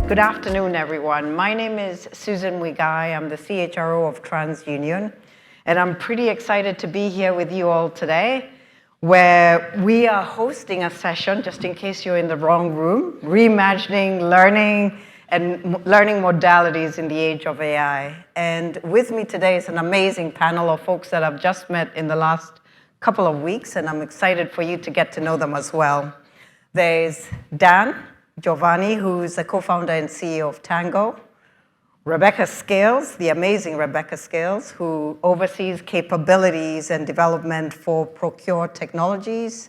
Good afternoon, everyone. My name is Susan Muigai. I'm the CHRO of TransUnion, and I'm pretty excited to be here with you all today, where we are hosting a session, just in case you're in the wrong room, Reimagining Learning and Learning Modalities in the Age of AI. And with me today is an amazing panel of folks that I've just met in the last couple of weeks, and I'm excited for you to get to know them as well. There's Dan Giovacchini, who's the co-founder and CEO of Tango. Rebecca Scales, the amazing Rebecca Scales, who oversees capabilities and development for Procore Technologies.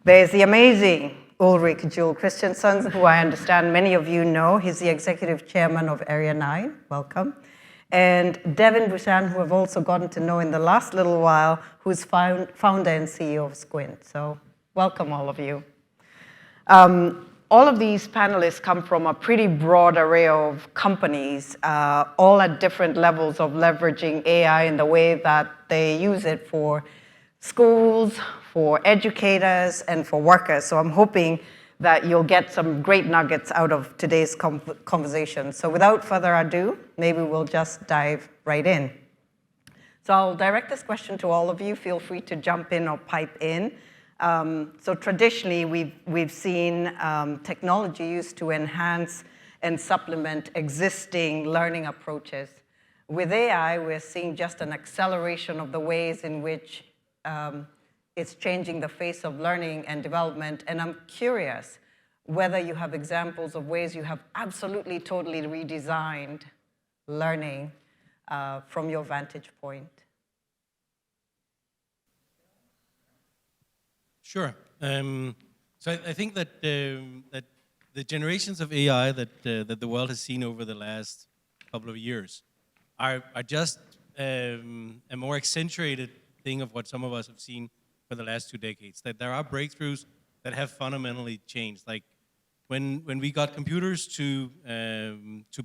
There's the amazing Ulrik Juul Christensen, who I understand many of you know. He's the executive chairman of Area 9. Welcome. And Devin Bhushan, who I've also gotten to know in the last little while, who's founder and CEO of Squint. So welcome, all of you. All of these panelists come from a pretty broad array of companies, all at different levels of leveraging AI in the way that they use it for schools, for educators, and for workers. So I'm hoping that you'll get some great nuggets out of today's conversation. So without further ado, maybe we'll just dive right in. So I'll direct this question to all of you. Feel free to jump in or pipe in. So traditionally, we've seen technology used to enhance and supplement existing learning approaches. With AI, we're seeing just an acceleration of the ways in which it's changing the face of learning and development. And I'm curious whether you have examples of ways you have absolutely, totally redesigned learning from your vantage point. Sure. So I think that that the generations of AI that the world has seen over the last couple of years are just a more accentuated thing of what some of us have seen for the last 2 decades. That there are breakthroughs that have fundamentally changed. Like when we got computers to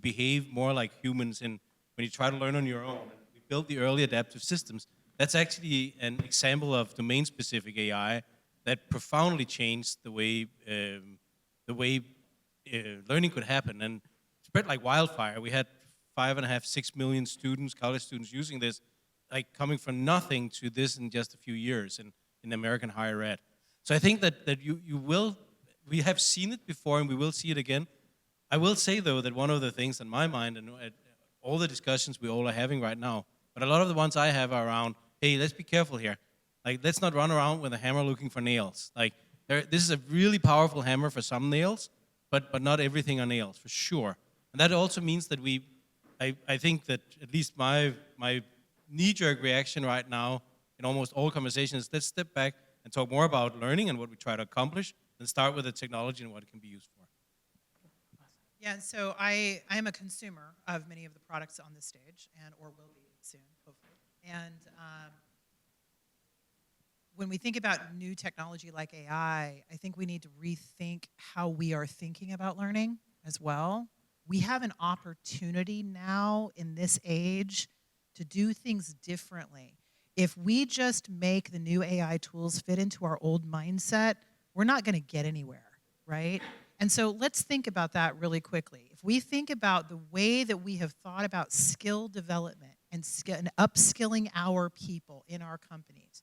behave more like humans, and when you try to learn on your own, we built the early adaptive systems. That's actually an example of domain-specific AI that profoundly changed the way learning could happen and spread like wildfire. We had 5.5, 6 million students, college students, using this, like coming from nothing to this in just a few years in American higher ed. So I think that we have seen it before and we will see it again. I will say though that one of the things in my mind, and all the discussions we all are having right now, but a lot of the ones I have are around, hey, let's be careful here. Like, let's not run around with a hammer looking for nails. Like, this is a really powerful hammer for some nails, but not everything are nails, for sure. And that also means that I think that at least my knee-jerk reaction right now in almost all conversations is let's step back and talk more about learning and what we try to accomplish, and start with the technology and what it can be used for. Yeah, so I am a consumer of many of the products on this stage, or will be soon, hopefully. And when we think about new technology like AI, I think we need to rethink how we are thinking about learning as well. We have an opportunity now in this age to do things differently. If we just make the new AI tools fit into our old mindset, we're not going to get anywhere, right? And so let's think about that really quickly. If we think about the way that we have thought about skill development and upskilling our people in our companies,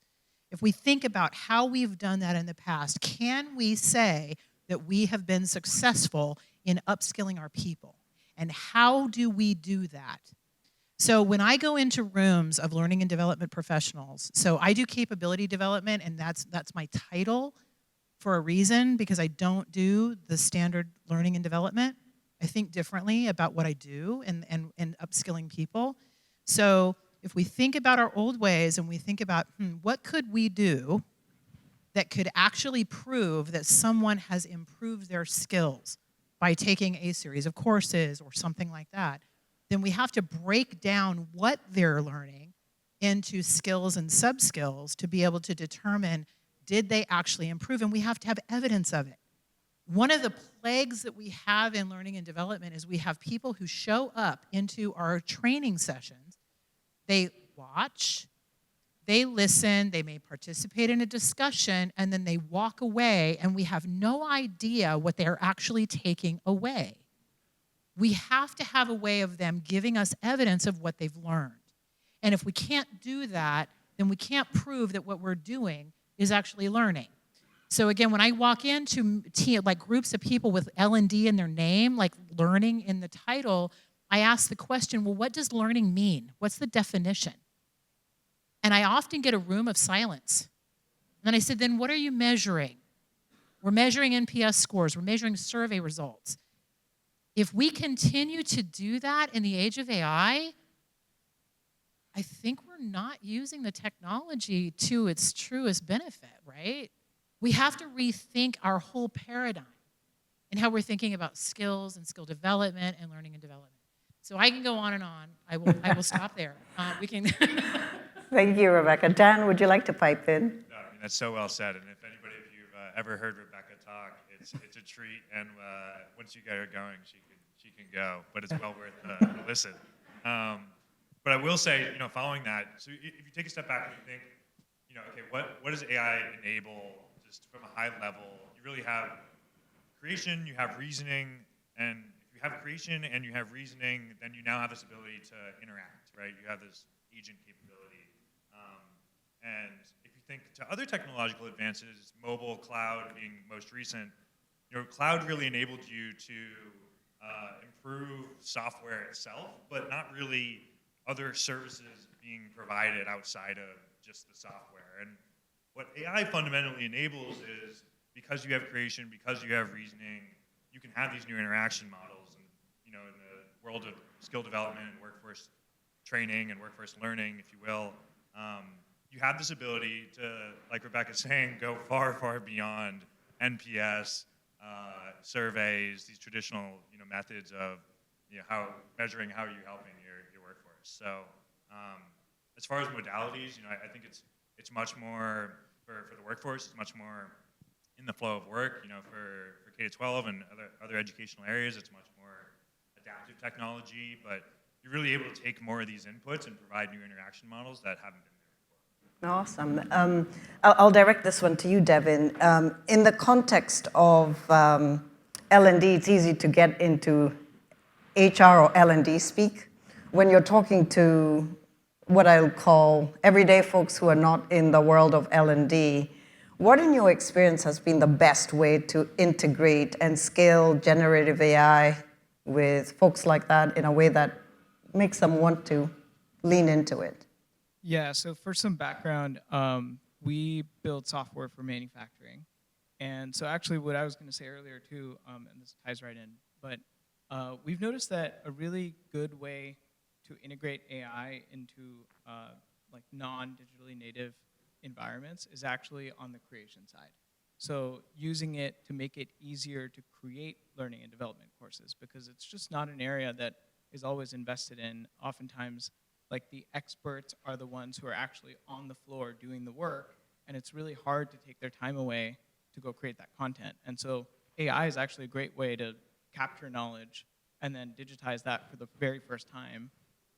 if we think about how we've done that in the past, can we say that we have been successful in upskilling our people? And how do we do that? So when I go into rooms of learning and development professionals, so I do capability development, and that's my title for a reason, because I don't do the standard learning and development. I think differently about what I do and upskilling people. So if we think about our old ways and we think about, what could we do that could actually prove that someone has improved their skills by taking a series of courses or something like that, then we have to break down what they're learning into skills and sub-skills to be able to determine, did they actually improve? And we have to have evidence of it. One of the plagues that we have in learning and development is we have people who show up into our training sessions. They watch, they listen, they may participate in a discussion, and then they walk away, and we have no idea what they're actually taking away. We have to have a way of them giving us evidence of what they've learned. And if we can't do that, then we can't prove that what we're doing is actually learning. So again, when I walk into like groups of people with L&D in their name, like learning in the title, I ask the question, well, what does learning mean? What's the definition? And I often get a room of silence. And then I said, then what are you measuring? We're measuring NPS scores. We're measuring survey results. If we continue to do that in the age of AI, I think we're not using the technology to its truest benefit, right? We have to rethink our whole paradigm and how we're thinking about skills and skill development and learning and development. So I can go on and on. I will stop there. We can. Thank you, Rebecca. Dan, would you like to pipe in? No, I mean, that's so well said. And if anybody, if you've ever heard Rebecca talk, it's a treat. And once you get her going, she can go. But it's well worth the listen. But I will say, following that, so if you take a step back and you think, okay, what does AI enable just from a high level? You really have creation, you have reasoning, and if you have creation and you have reasoning, then you now have this ability to interact, right? You have this agent capability. And if you think to other technological advances, mobile, cloud being most recent, cloud really enabled you to improve software itself, but not really other services being provided outside of just the software. And what AI fundamentally enables is, because you have creation, because you have reasoning, you can have these new interaction models. And in the world of skill development and workforce training and workforce learning, if you will, you have this ability to, like Rebecca's saying, go far, far beyond NPS, surveys, these traditional methods of how measuring how you're helping your workforce. So as far as modalities, I think it's much more for the workforce. It's much more in the flow of work. For K-12 and other educational areas, it's much more adaptive technology. But you're really able to take more of these inputs and provide new interaction models that haven't been. Awesome. I'll direct this one to you, Devin. In the context of L&D, it's easy to get into HR or L&D speak. When you're talking to what I'll call everyday folks who are not in the world of L&D, what in your experience has been the best way to integrate and scale generative AI with folks like that in a way that makes them want to lean into it? Yeah, so for some background, we build software for manufacturing. And so actually what I was going to say earlier too, and this ties right in, but we've noticed that a really good way to integrate AI into like non-digitally native environments is actually on the creation side. So using it to make it easier to create learning and development courses, because it's just not an area that is always invested in. Oftentimes, like the experts are the ones who are actually on the floor doing the work, and it's really hard to take their time away to go create that content. And so AI is actually a great way to capture knowledge and then digitize that for the very first time.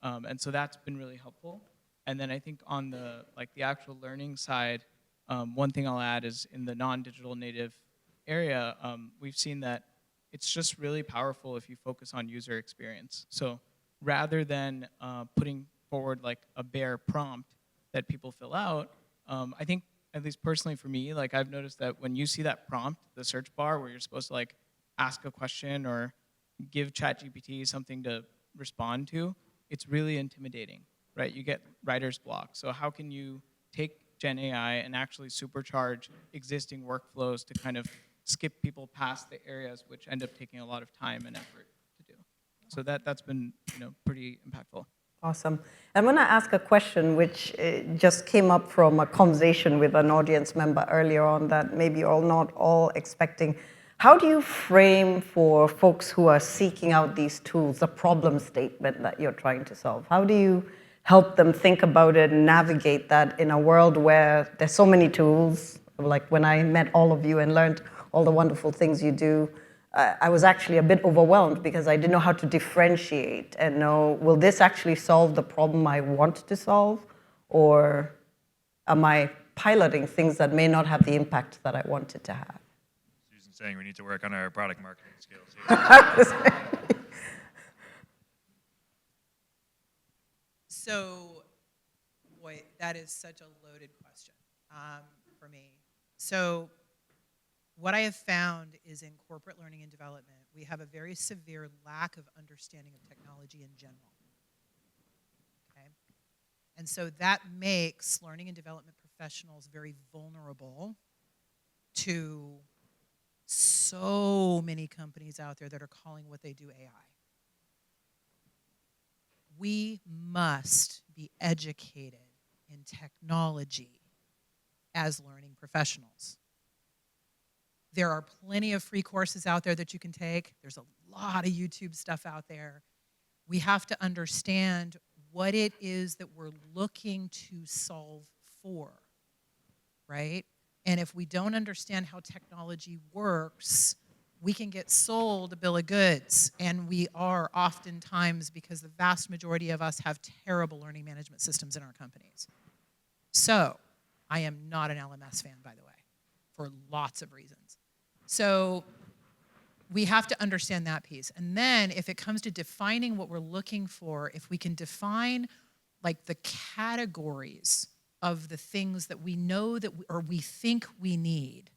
And so that's been really helpful. And then I think on the actual learning side, one thing I'll add is in the non-digital native area, we've seen that it's just really powerful if you focus on user experience. So rather than putting forward like a bare prompt that people fill out, I think, at least personally for me, like I've noticed that when you see that prompt, the search bar where you're supposed to like ask a question or give ChatGPT something to respond to, it's really intimidating, right? You get writer's block. So how can you take Gen AI and actually supercharge existing workflows to kind of skip people past the areas which end up taking a lot of time and effort to do? So that's been pretty impactful. Awesome. I'm going to ask a question which just came up from a conversation with an audience member earlier on that maybe you're not all expecting. How do you frame for folks who are seeking out these tools the problem statement that you're trying to solve? How do you help them think about it and navigate that in a world where there's so many tools? Like when I met all of you and learned all the wonderful things you do, I was actually a bit overwhelmed because I didn't know how to differentiate and know, will this actually solve the problem I want to solve? Or am I piloting things that may not have the impact that I want it to have? Susan's saying we need to work on our product marketing skills here. So, boy, that is such a loaded question for me. So, what I have found is in corporate learning and development, we have a very severe lack of understanding of technology in general. Okay? And so that makes learning and development professionals very vulnerable to so many companies out there that are calling what they do AI. We must be educated in technology as learning professionals. There are plenty of free courses out there that you can take. There's a lot of YouTube stuff out there. We have to understand what it is that we're looking to solve for, right? And if we don't understand how technology works, we can get sold a bill of goods. And we are oftentimes, because the vast majority of us have terrible learning management systems in our companies. So, I am not an LMS fan, by the way, for lots of reasons. So, we have to understand that piece. And then if it comes to defining what we're looking for, if we can define like the categories of the things that we know that we think we need,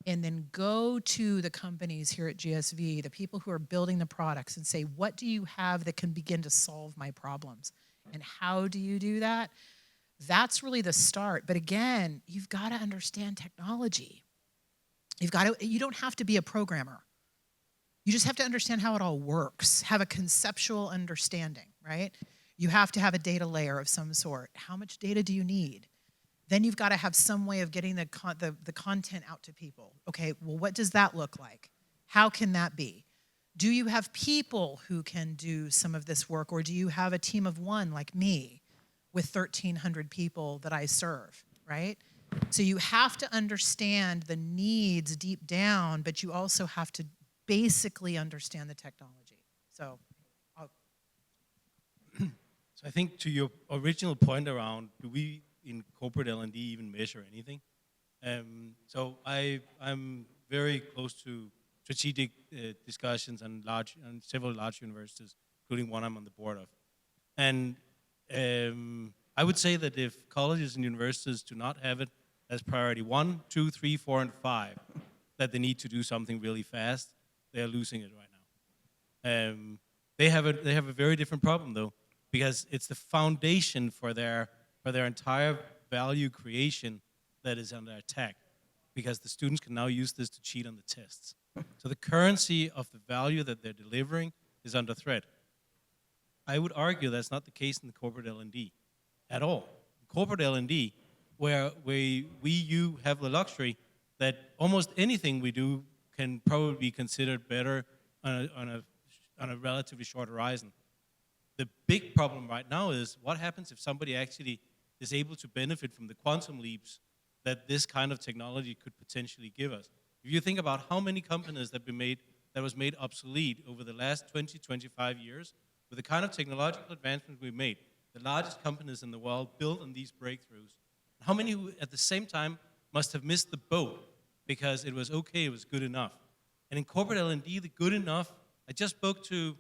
and then go to the companies here at GSV, the people who are building the products, and say, what do you have that can begin to solve my problems? And how do you do that? That's really the start. But again, you've got to understand technology. You don't have to be a programmer. You just have to understand how it all works, have a conceptual understanding, right? You have to have a data layer of some sort. How much data do you need? Then you've got to have some way of getting the content out to people. Okay, well, what does that look like? How can that be? Do you have people who can do some of this work, or do you have a team of one like me with 1,300 people that I serve, right? So you have to understand the needs deep down, but you also have to basically understand the technology. So So I think to your original point around, do we in corporate L&D even measure anything? So I'm very close to strategic discussions on several large universities, including one I'm on the board of. And I would say that if colleges and universities do not have it as priority 1, 2, 3, 4, and 5, that they need to do something really fast, they're losing it right now. They have a very different problem though, because it's the foundation for their entire value creation that is under attack, because the students can now use this to cheat on the tests. So the currency of the value that they're delivering is under threat. I would argue that's not the case in the corporate L&D at all. In corporate L&D, where you have the luxury that almost anything we do can probably be considered better on a relatively short horizon. The big problem right now is what happens if somebody actually is able to benefit from the quantum leaps that this kind of technology could potentially give us. If you think about how many companies that was made obsolete over the last 20, 25 years, with the kind of technological advancement we've made, the largest companies in the world built on these breakthroughs, how many who at the same time must have missed the boat because it was okay, it was good enough. And in corporate L&D, the good enough, I just spoke to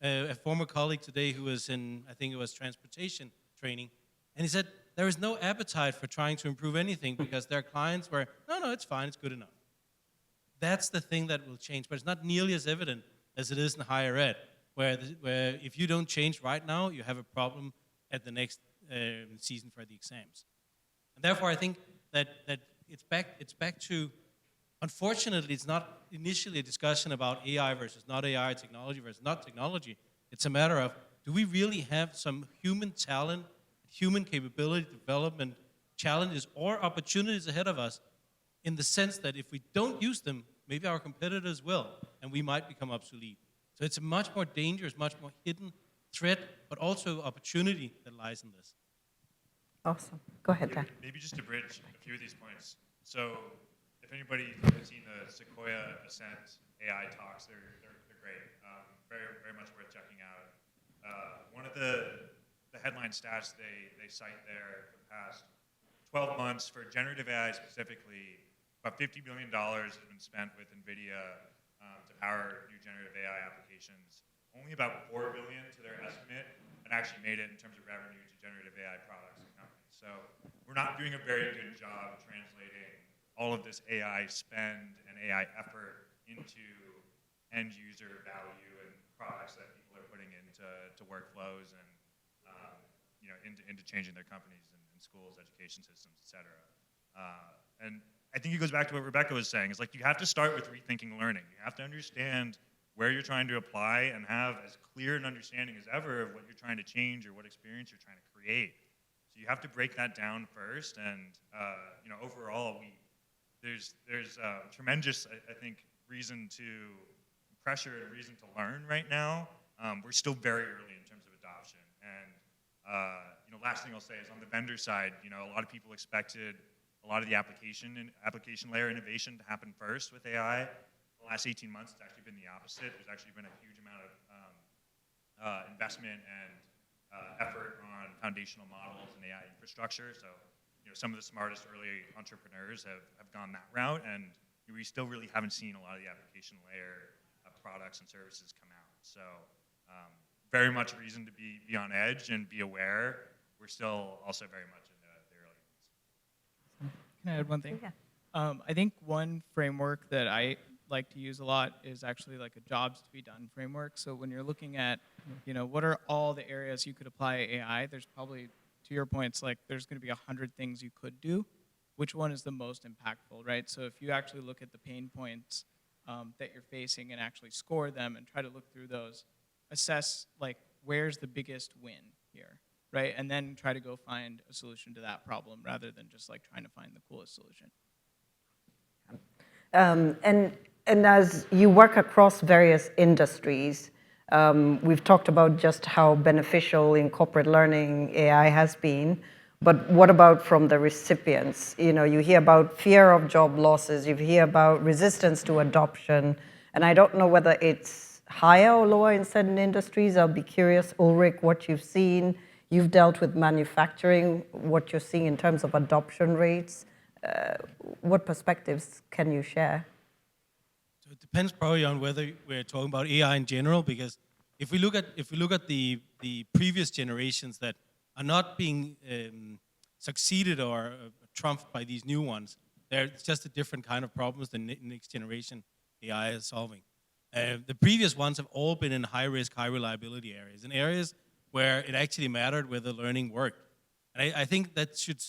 a former colleague today who was in, I think it was transportation training, and he said there is no appetite for trying to improve anything because their clients were, no, it's fine, it's good enough. That's the thing that will change, but it's not nearly as evident as it is in higher ed, where if you don't change right now, you have a problem at the next season for the exams. And therefore, I think that it's back to, unfortunately, it's not initially a discussion about AI versus not AI, technology versus not technology. It's a matter of, do we really have some human talent, human capability development challenges or opportunities ahead of us, in the sense that if we don't use them, maybe our competitors will, and we might become obsolete. So it's a much more dangerous, much more hidden threat, but also opportunity that lies in this. Awesome. Go ahead, Dan. Maybe just to bridge a few of these points. So if anybody has seen the Sequoia Ascent AI talks, they're great. Very, very much worth checking out. One of the headline stats they cite there for the past 12 months for generative AI specifically, about $50 billion has been spent with NVIDIA to power new generative AI applications. only about 4 billion to their estimate that actually made it in terms of revenue to generative AI products and companies. So we're not doing a very good job translating all of this AI spend and AI effort into end user value and products that people are putting into workflows and into changing their companies and schools, education systems, et cetera. And I think it goes back to what Rebecca was saying. It's like you have to start with rethinking learning. You have to understand where you're trying to apply and have as clear an understanding as ever of what you're trying to change or what experience you're trying to create. So you have to break that down first. And overall, there's tremendous, I think, reason to pressure and reason to learn right now. We're still very early in terms of adoption. And last thing I'll say is on the vendor side, a lot of people expected a lot of the application layer innovation to happen first with AI. The last 18 months, it's actually been the opposite. There's actually been a huge amount of investment and effort on foundational models and AI infrastructure. So, some of the smartest early entrepreneurs have gone that route, and we still really haven't seen a lot of the application layer products and services come out. So, very much reason to be on edge and be aware. We're still also very much in the early innings. Can I add one thing? Yeah. I think one framework that I like to use a lot is actually like a jobs to be done framework. So when you're looking at, what are all the areas you could apply AI, there's probably, to your points, like there's going to be 100 things you could do. Which one is the most impactful, right? So if you actually look at the pain points that you're facing and actually score them and try to look through those, assess like where's the biggest win here, right? And then try to go find a solution to that problem rather than just like trying to find the coolest solution. And as you work across various industries, we've talked about just how beneficial in corporate learning AI has been, but what about from the recipients? You hear about fear of job losses, you hear about resistance to adoption, and I don't know whether it's higher or lower in certain industries. I'll be curious, Ulrik, what you've seen. You've dealt with manufacturing, what you're seeing in terms of adoption rates. What perspectives can you share? So it depends probably on whether we're talking about AI in general, because if we look at the previous generations that are not being succeeded or trumped by these new ones, it's just a different kind of problems the next generation AI is solving. The previous ones have all been in high-risk, high-reliability areas, in areas where it actually mattered whether learning worked. And I think that should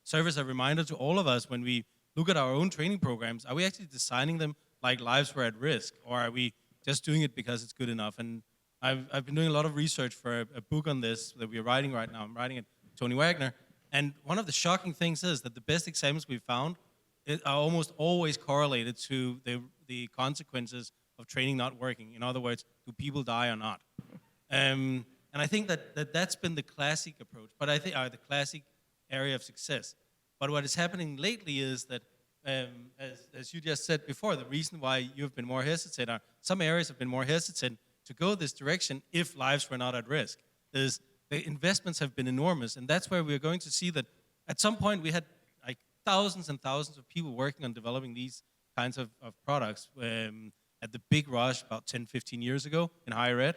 serve as a reminder to all of us when we look at our own training programs. Are we actually designing them like lives were at risk, or are we just doing it because it's good enough? And I've been doing a lot of research for a book on this that we're writing right now. I'm writing it with Tony Wagner. And one of the shocking things is that the best examples we've found are almost always correlated to the consequences of training not working. In other words, do people die or not? And I think that's been the classic approach, but I think the classic area of success. But what is happening lately is that, as you just said before, the reason why you've been more hesitant, or some areas have been more hesitant to go this direction if lives were not at risk, is the investments have been enormous. And that's where we're going to see that at some point we had like thousands and thousands of people working on developing these kinds of products at the big rush about 10, 15 years ago in higher ed.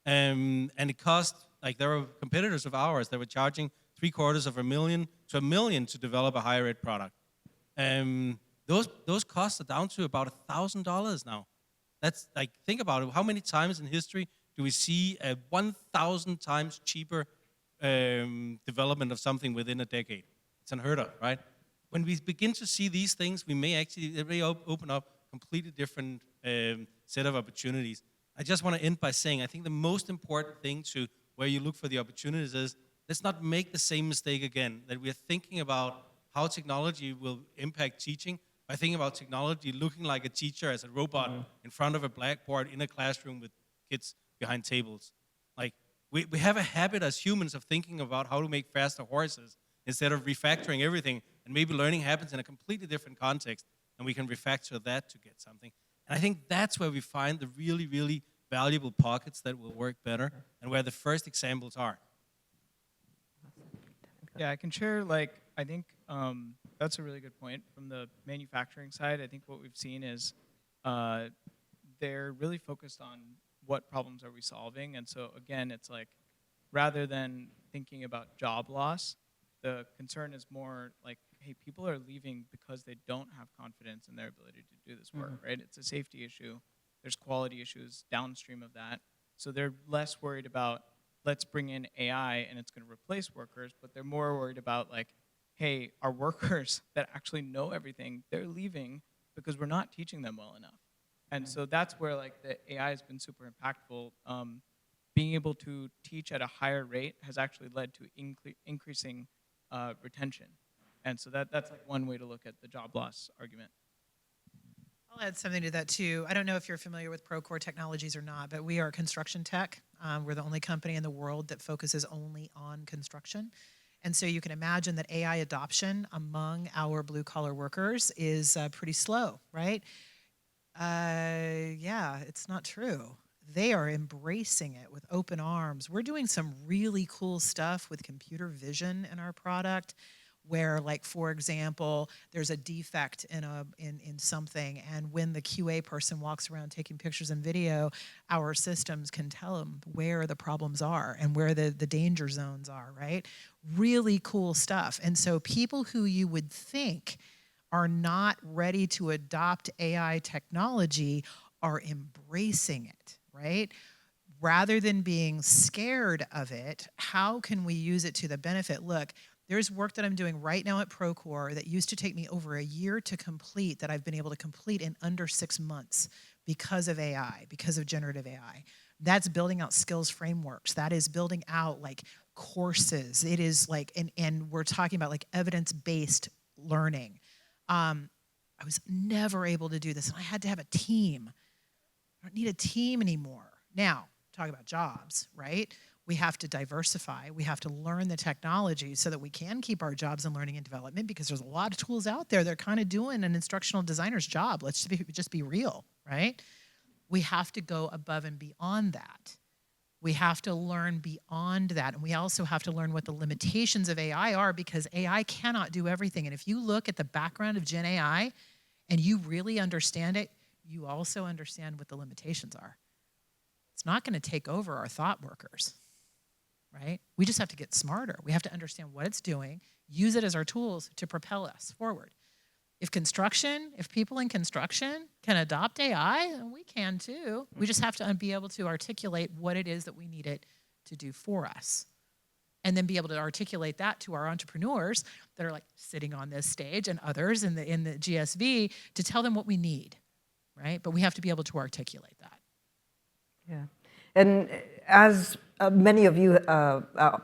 And it cost, like there were competitors of ours that were charging $750,000 to $1 million to develop a higher ed product. Those costs are down to about $1,000 now. That's like, think about it. How many times in history do we see a 1,000 times cheaper development of something within a decade? It's unheard of, right? When we begin to see these things, we may actually open up completely different set of opportunities. I just want to end by saying, I think the most important thing to where you look for the opportunities is, let's not make the same mistake again, that we're thinking about how technology will impact teaching by thinking about technology looking like a teacher as a robot in front of a blackboard in a classroom with kids behind tables. Like, we have a habit as humans of thinking about how to make faster horses instead of refactoring everything, and maybe learning happens in a completely different context, and we can refactor that to get something. And I think that's where we find the really, really valuable pockets that will work better, and where the first examples are. Yeah, I can share, like, I think that's a really good point. From the manufacturing side, I think what we've seen is they're really focused on what problems are we solving? And so again, it's like, rather than thinking about job loss, the concern is more like, hey, people are leaving because they don't have confidence in their ability to do this work, right? It's a safety issue. There's quality issues downstream of that. So they're less worried about, let's bring in AI and it's going to replace workers, but they're more worried about like, hey, our workers that actually know everything, they're leaving because we're not teaching them well enough. And so that's where like the AI has been super impactful. Being able to teach at a higher rate has actually led to increasing retention. And so that's like one way to look at the job loss argument. I'll add something to that too. I don't know if you're familiar with Procore Technologies or not, but we are construction tech. We're the only company in the world that focuses only on construction. And so you can imagine that AI adoption among our blue-collar workers is pretty slow, right? Yeah, it's not true. They are embracing it with open arms. We're doing some really cool stuff with computer vision in our product, where, like, for example, there's a defect in something, and when the QA person walks around taking pictures and video, our systems can tell them where the problems are and where the danger zones are, right? Really cool stuff. And so people who you would think are not ready to adopt AI technology are embracing it, right? Rather than being scared of it, how can we use it to the benefit? Look, there's work that I'm doing right now at Procore that used to take me over a year to complete that I've been able to complete in under 6 months because of AI, because of generative AI. That's building out skills frameworks. That is building out like courses. It is like, and we're talking about like evidence-based learning. I was never able to do this, and I had to have a team. I don't need a team anymore. Now, talk about jobs, right? We have to diversify. We have to learn the technology so that we can keep our jobs in learning and development, because there's a lot of tools out there that are kind of doing an instructional designer's job. Let's just be real, right? We have to go above and beyond that. We have to learn beyond that. And we also have to learn what the limitations of AI are, because AI cannot do everything. And if you look at the background of Gen AI and you really understand it, you also understand what the limitations are. It's not going to take over our thought workers, right? We just have to get smarter. We have to understand what it's doing, use it as our tools to propel us forward. If people in construction can adopt AI, then we can too. We just have to be able to articulate what it is that we need it to do for us. And then be able to articulate that to our entrepreneurs that are like sitting on this stage and others in the GSV to tell them what we need, right? But we have to be able to articulate that. Yeah. And as many of you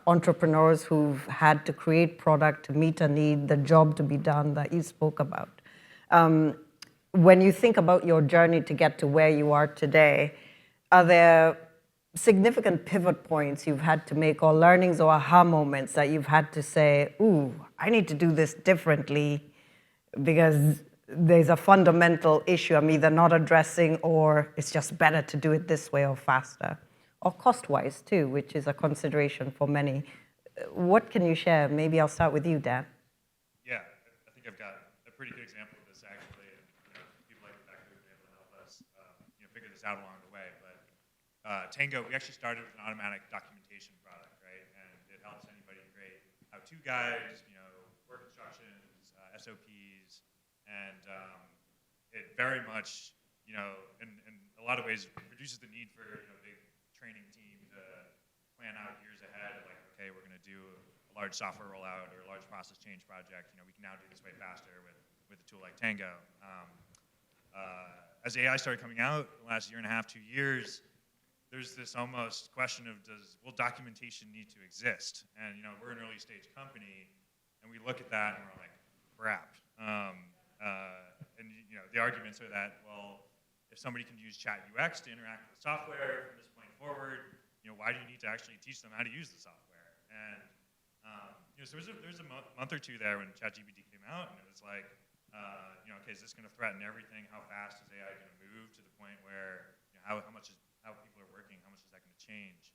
entrepreneurs who've had to create product to meet a need, the job to be done that you spoke about, when you think about your journey to get to where you are today, are there significant pivot points you've had to make, or learnings or aha moments that you've had to say, ooh, I need to do this differently because there's a fundamental issue I'm either not addressing, or it's just better to do it this way or faster, or cost-wise too, which is a consideration for many. What can you share? Maybe I'll start with you, Dan. Yeah, I think I've got a pretty good example of this actually, and people like Rebecca have been able to help us figure this out along the way. But Tango, we actually started with an automatic documentation product, right? And it helps anybody create how-to guides, work instructions, SOPs. And it very much, in a lot of ways, reduces the need for a big training team to plan out years ahead of like, okay, we're going to do a large software rollout or a large process change project. We can now do this way faster with a tool like Tango. As AI started coming out the last year and a half, 2 years, there's this almost question of will documentation need to exist? And we're an early stage company, and we look at that and we're like, crap. The arguments are that, well, if somebody can use chat UX to interact with software from this point forward, why do you need to actually teach them how to use the software? And so there was a month or two there when ChatGPT came out, and it was like, okay, is this going to threaten everything? How fast is AI going to move to the point where how people are working? How much is that going to change?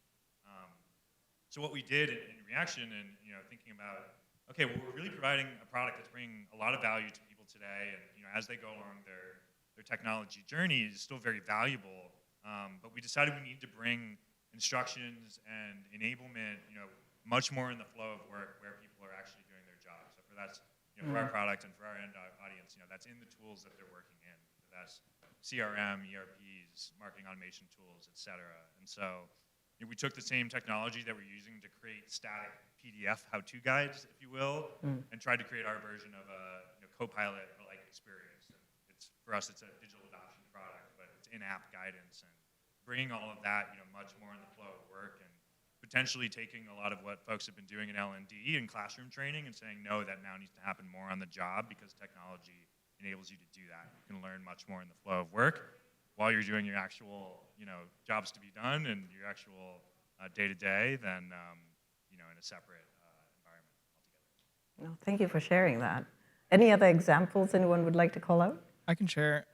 So what we did in reaction, and thinking about, okay, well, we're really providing a product that's bringing a lot of value to people today, and as they go along their technology journey, is still very valuable. But we decided we need to bring instructions and enablement, much more in the flow of work where people are actually doing their job. So for that's, for our product and for our end audience, that's in the tools that they're working in. So that's CRM, ERPs, marketing automation tools, et cetera. And so we took the same technology that we're using to create static PDF how-to guides, if you will, and tried to create our version of a Copilot-like experience. And for us, it's a digital adoption product, but it's in-app guidance and bringing all of that, much more in the flow of work and potentially taking a lot of what folks have been doing in L&D and classroom training and saying, no, that now needs to happen more on the job because technology enables you to do that. You can learn much more in the flow of work while you're doing your actual, jobs to be done and your actual day-to-day than, in a separate environment altogether. No, thank you for sharing that. Any other examples anyone would like to call out? I can share.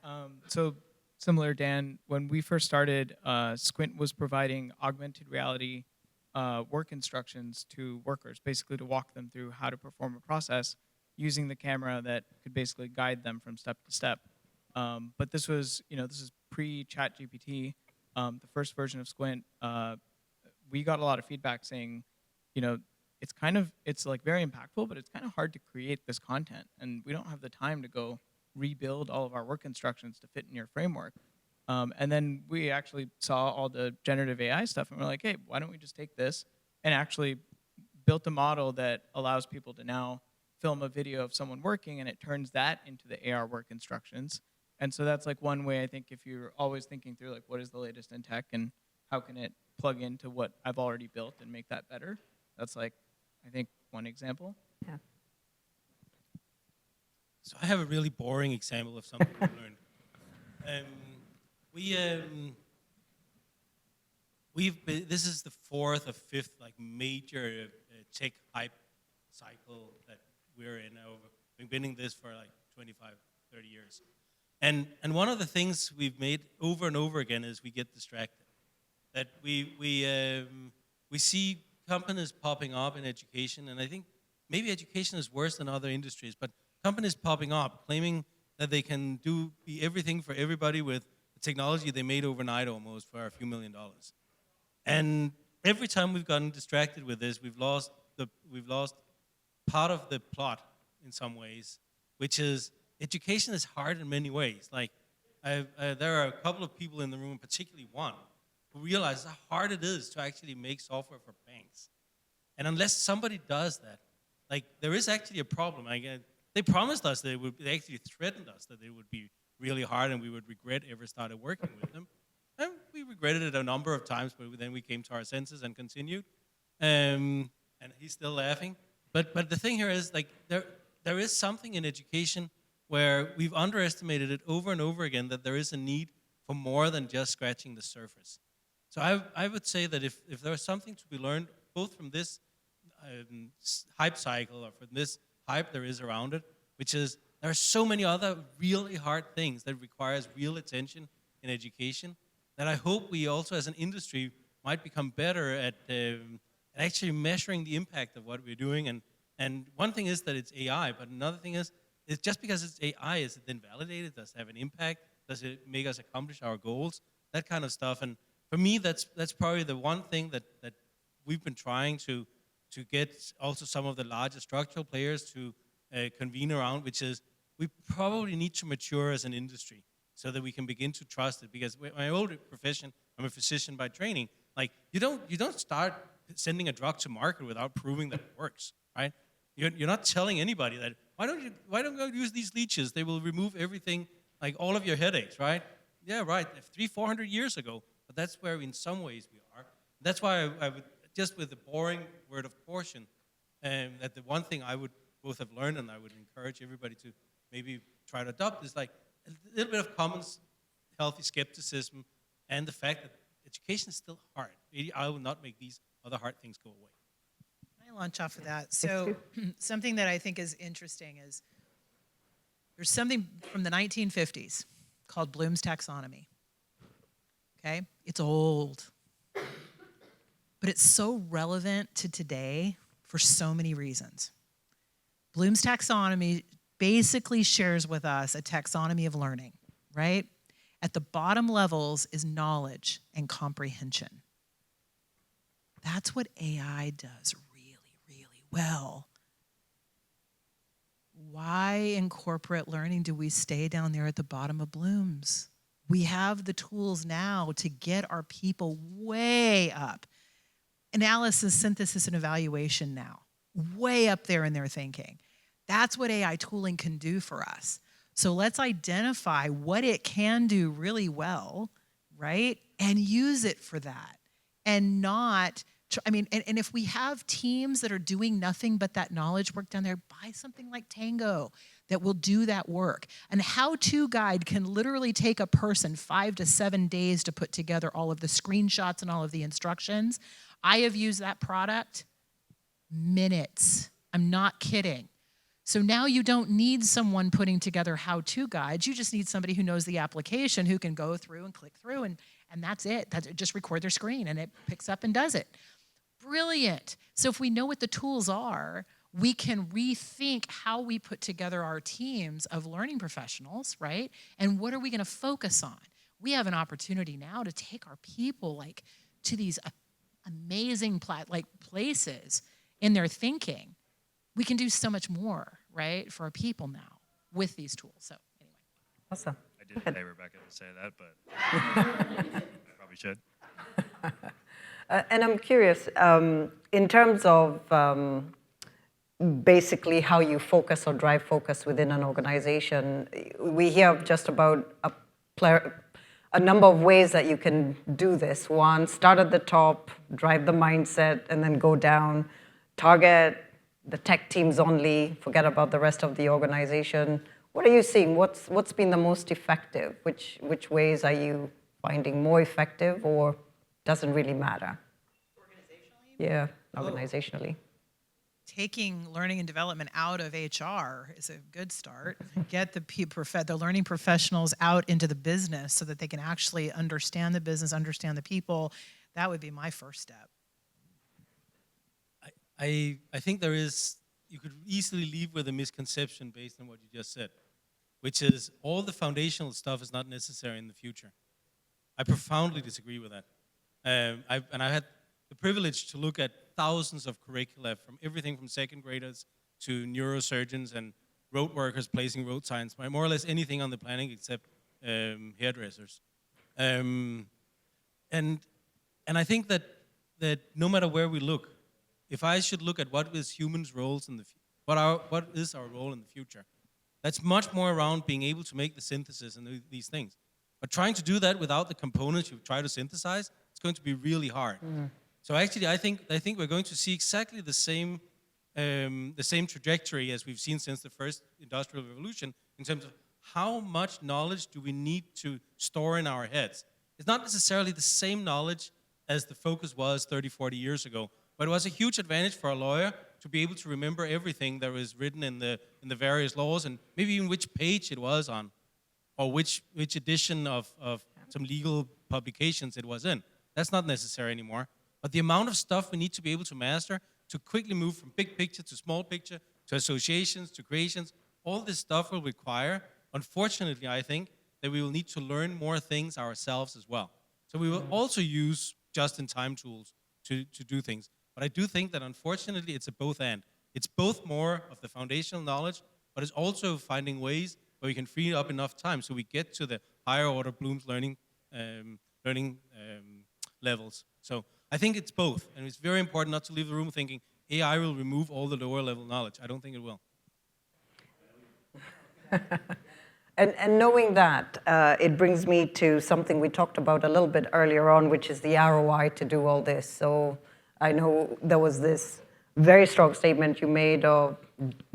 So similar, Dan, when we first started, Squint was providing augmented reality work instructions to workers, basically to walk them through how to perform a process using the camera that could basically guide them from step to step. But this was, this is pre-ChatGPT, the first version of Squint. We got a lot of feedback saying, it's like very impactful, but it's kind of hard to create this content, and we don't have the time to go rebuild all of our work instructions to fit in your framework. And then we actually saw all the generative AI stuff, and we're like, hey, why don't we just take this and actually built a model that allows people to now film a video of someone working, and it turns that into the AR work instructions. And so that's like one way, I think, if you're always thinking through like what is the latest in tech and how can it plug into what I've already built and make that better. That's like, I think, one example. Yeah. So I have a really boring example of something we learned. This is the fourth or fifth like major tech hype cycle that we're in. We've been in this for like 25, 30 years. And one of the things we've made over and over again is we get distracted. That we see companies popping up in education, and I think maybe education is worse than other industries, but companies popping up claiming that they can be everything for everybody with the technology they made overnight almost for a few $1 million. And every time we've gotten distracted with this, we've lost part of the plot in some ways, which is education is hard in many ways. Like there are a couple of people in the room, particularly one, who realize how hard it is to actually make software for banks. And unless somebody does that, like there is actually a problem. They promised us they actually threatened us that it would be really hard and we would regret ever started working with them. And we regretted it a number of times, but then we came to our senses and continued. And he's still laughing. But the thing here is like there is something in education where we've underestimated it over and over again that there is a need for more than just scratching the surface. So I would say that if there is something to be learned both from this hype cycle or from this hype there is around it, which is there are so many other really hard things that requires real attention in education that I hope we also as an industry might become better at actually measuring the impact of what we're doing. And one thing is that it's AI, but another thing is just because it's AI, is it then validated? Does it have an impact? Does it make us accomplish our goals? That kind of stuff. And for me, that's probably the one thing that we've been trying to get also some of the larger structural players to convene around, which is we probably need to mature as an industry so that we can begin to trust it. Because my old profession, I'm a physician by training. Like you don't start sending a drug to market without proving that it works, right? You're not telling anybody that why don't you use these leeches? They will remove everything, like all of your headaches, right? Yeah, right. 300-400 years ago, but that's where in some ways we are. That's why I would just with the boring word of caution, that the one thing I would both have learned and I would encourage everybody to maybe try to adopt is like a little bit of common, healthy skepticism and the fact that education is still hard. I will not make these other hard things go away. Can I launch off of that? So something that I think is interesting is there's something from the 1950s called Bloom's taxonomy. Okay? It's old. But it's so relevant to today for so many reasons. Bloom's taxonomy basically shares with us a taxonomy of learning, right? At the bottom levels is knowledge and comprehension. That's what AI does really, really well. Why in corporate learning do we stay down there at the bottom of Bloom's? We have the tools now to get our people way up. Analysis, synthesis, and evaluation now, way up there in their thinking. That's what AI tooling can do for us. So let's identify what it can do really well, right? And use it for that. And not, and if we have teams that are doing nothing but that knowledge work down there, buy something like Tango that will do that work. An how-to guide can literally take a person 5 to 7 days to put together all of the screenshots and all of the instructions. I have used that product minutes. I'm not kidding. So now you don't need someone putting together how-to guides. You just need somebody who knows the application, who can go through and click through, and that's it. Just record their screen, and it picks up and does it. Brilliant. So if we know what the tools are, we can rethink how we put together our teams of learning professionals, right? And what are we going to focus on? We have an opportunity now to take our people to these amazing places in their thinking. We can do so much more, right, for our people now with these tools. So anyway. Awesome. I didn't pay Rebecca to say that, but I probably should. And I'm curious, in terms of basically how you focus or drive focus within an organization, we hear just about a number of ways that you can do this. One, start at the top, drive the mindset, and then go down, target the tech teams only, forget about the rest of the organization. What are you seeing? What's been the most effective? Which ways are you finding more effective, or doesn't really matter? Organizationally? Yeah, organizationally. Taking learning and development out of HR is a good start. Get the learning professionals out into the business so that they can actually understand the business, understand the people. That would be my first step. I think you could easily leave with a misconception based on what you just said, which is all the foundational stuff is not necessary in the future. I profoundly disagree with that. I had the privilege to look at thousands of curricula from everything from second graders to neurosurgeons and road workers placing road signs, more or less anything on the planet except hairdressers. And I think that no matter where we look, if I should look at what is humans' roles in what is our role in the future, that's much more around being able to make the synthesis and these things. But trying to do that without the components you try to synthesize, it's going to be really hard. So actually, I think we're going to see exactly the same trajectory as we've seen since the first industrial revolution in terms of how much knowledge do we need to store in our heads. It's not necessarily the same knowledge as the focus was 30, 40 years ago, but it was a huge advantage for a lawyer to be able to remember everything that was written in the various laws, and maybe even which page it was on, or which edition of some legal publications it was in. That's not necessary anymore. But the amount of stuff we need to be able to master to quickly move from big picture to small picture to associations to creations, all this stuff will require, unfortunately, I think, that we will need to learn more things ourselves as well. So we will also use just-in-time tools to do things. But I do think that, unfortunately, it's a both and. It's both more of the foundational knowledge, but it's also finding ways where we can free up enough time so we get to the higher order Bloom's learning levels. So I think it's both, and it's very important not to leave the room thinking AI will remove all the lower level knowledge. I don't think it will. And knowing that, it brings me to something we talked about a little bit earlier on, which is the ROI to do all this. So I know there was this very strong statement you made of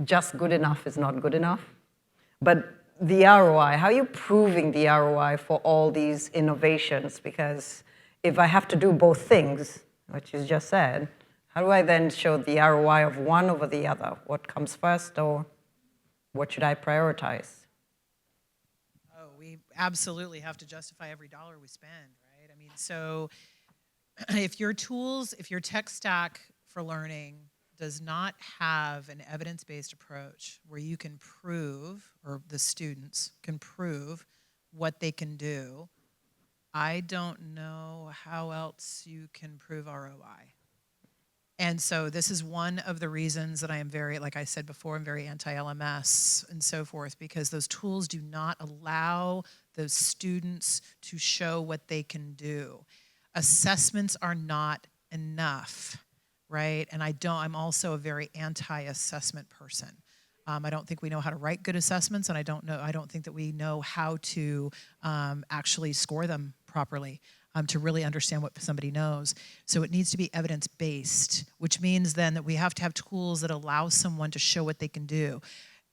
just good enough is not good enough. But the ROI, how are you proving the ROI for all these innovations? Because if I have to do both things, which you just said, how do I then show the ROI of one over the other? What comes first, or what should I prioritize? Oh, we absolutely have to justify every dollar we spend, right? I mean, so if your tech stack for learning does not have an evidence-based approach where you can prove, or the students can prove, what they can do, I don't know how else you can prove ROI. And so this is one of the reasons that I am very, like I said before, I'm very anti-LMS and so forth, because those tools do not allow those students to show what they can do. Assessments are not enough, right? And I'm also a very anti-assessment person. I don't think we know how to write good assessments, and I don't think that we know how to actually score them properly to really understand what somebody knows. So it needs to be evidence-based, which means then that we have to have tools that allow someone to show what they can do.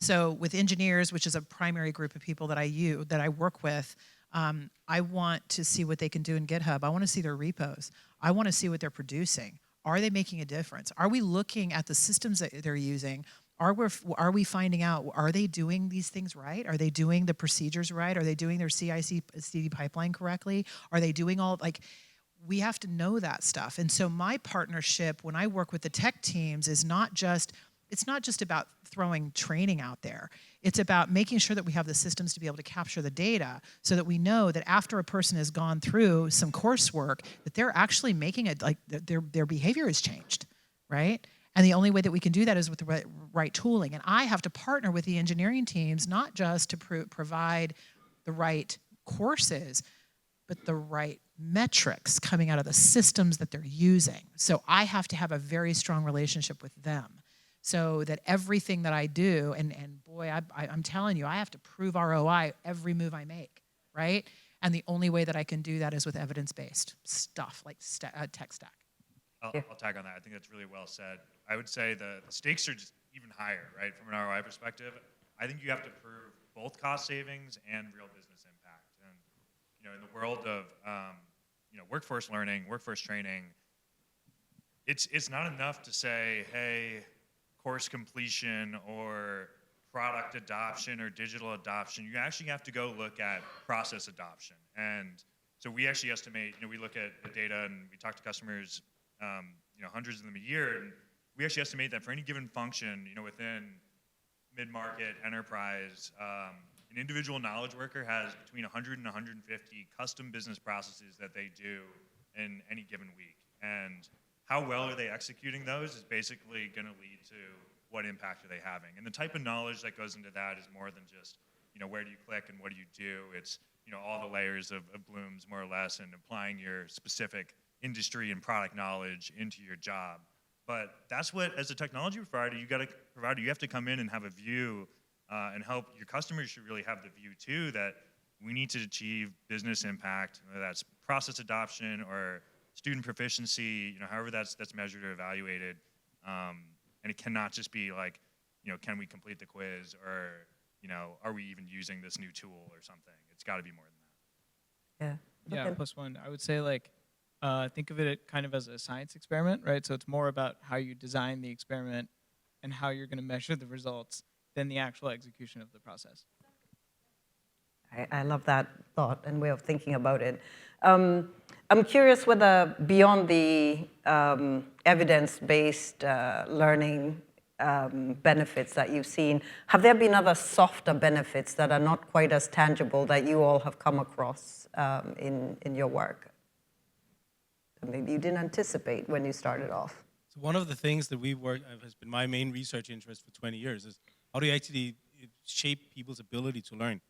So with engineers, which is a primary group of people that I work with, I want to see what they can do in GitHub. I want to see their repos. I want to see what they're producing. Are they making a difference? Are we looking at the systems that they're using? Are we finding out, are they doing these things right? Are they doing the procedures right? Are they doing their CI/CD pipeline correctly? Are they doing we have to know that stuff. And so my partnership, when I work with the tech teams, it's not just about throwing training out there. It's about making sure that we have the systems to be able to capture the data so that we know that after a person has gone through some coursework, that they're actually making it, like their behavior has changed, right? And the only way that we can do that is with the right tooling. And I have to partner with the engineering teams, not just to provide the right courses, but the right metrics coming out of the systems that they're using. So I have to have a very strong relationship with them so that everything that I do, and boy, I'm telling you, I have to prove ROI every move I make, right? And the only way that I can do that is with evidence-based stuff like tech stack. I'll tag on that. I think that's really well said. I would say the stakes are just even higher, right? From an ROI perspective, I think you have to prove both cost savings and real business impact. And in the world of workforce learning, workforce training, it's not enough to say, hey, course completion or product adoption or digital adoption. You actually have to go look at process adoption. And so we actually estimate, we look at the data and we talk to customers, hundreds of them a year, and we actually estimate that for any given function, within mid-market enterprise, an individual knowledge worker has between 100 and 150 custom business processes that they do in any given week. And how well are they executing those is basically going to lead to what impact are they having. And the type of knowledge that goes into that is more than just, where do you click and what do you do? It's, all the layers of blooms, more or less, and applying your specific industry and product knowledge into your job. But that's what, as a technology provider, you have to come in and have a view and help your customers should really have the view too that we need to achieve business impact, whether that's process adoption or student proficiency, however that's measured or evaluated. And it cannot just be like, can we complete the quiz or, are we even using this new tool or something? It's got to be more than that. Yeah. Yeah, Okay. plus one. I would say think of it kind of as a science experiment, right? So it's more about how you design the experiment and how you're going to measure the results than the actual execution of the process. I love that thought and way of thinking about it. I'm curious whether beyond the evidence-based learning benefits that you've seen, have there been other softer benefits that are not quite as tangible that you all have come across in your work? That maybe you didn't anticipate when you started off? So one of the things that we've worked has been my main research interest for 20 years is how do you actually shape people's ability to learn?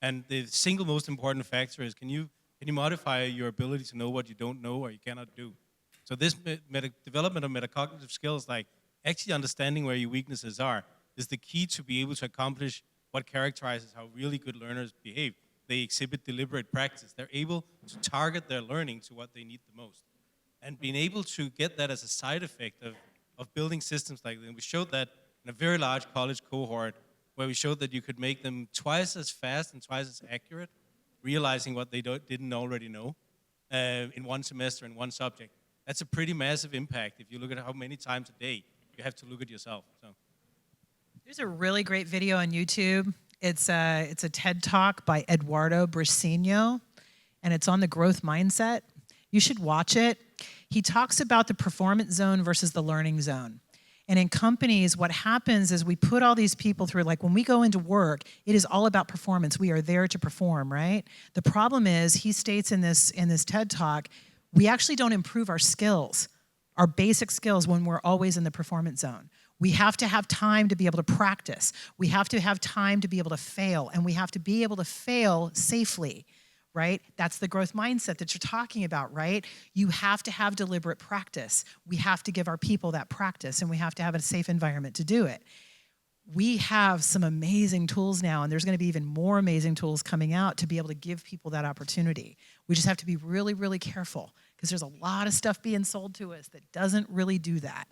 And the single most important factor is can you modify your ability to know what you don't know or you cannot do? So this development of metacognitive skills, like actually understanding where your weaknesses are, is the key to be able to accomplish what characterizes how really good learners behave. They exhibit deliberate practice. They're able to target their learning to what they need the most. And being able to get that as a side effect of building systems like that. And we showed that in a very large college cohort where we showed that you could make them twice as fast and twice as accurate, realizing what they didn't already know in one semester in one subject. That's a pretty massive impact if you look at how many times a day you have to look at yourself. So. There's a really great video on YouTube. It's a TED Talk by Eduardo Briseno, and it's on the growth mindset. You should watch it. He talks about the performance zone versus the learning zone. And in companies, what happens is we put all these people through, like when we go into work, it is all about performance. We are there to perform, right? The problem is, he states in this TED Talk, we actually don't improve our skills, our basic skills, when we're always in the performance zone. We have to have time to be able to practice. We have to have time to be able to fail, and we have to be able to fail safely, right? That's the growth mindset that you're talking about, right? You have to have deliberate practice. We have to give our people that practice, and we have to have a safe environment to do it. We have some amazing tools now, and there's going to be even more amazing tools coming out to be able to give people that opportunity. We just have to be really, really careful, because there's a lot of stuff being sold to us that doesn't really do that.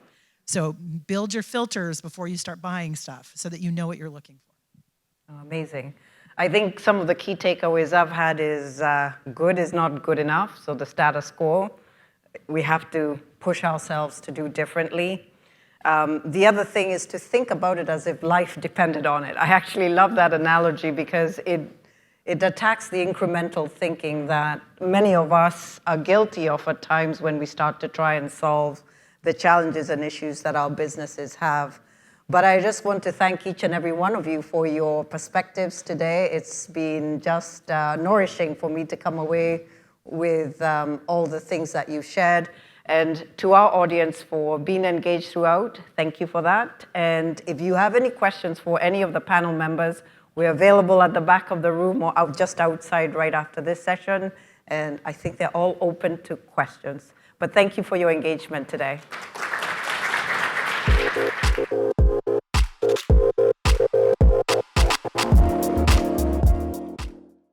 So build your filters before you start buying stuff so that you know what you're looking for. Oh, amazing. I think some of the key takeaways I've had is good is not good enough, so the status quo. We have to push ourselves to do differently. The other thing is to think about it as if life depended on it. I actually love that analogy because it attacks the incremental thinking that many of us are guilty of at times when we start to try and solve the challenges and issues that our businesses have. But I just want to thank each and every one of you for your perspectives today. It's been just nourishing for me to come away with all the things that you've shared. And to our audience for being engaged throughout, thank you for that. And if you have any questions for any of the panel members, we're available at the back of the room or just outside right after this session. And I think they're all open to questions. But thank you for your engagement today.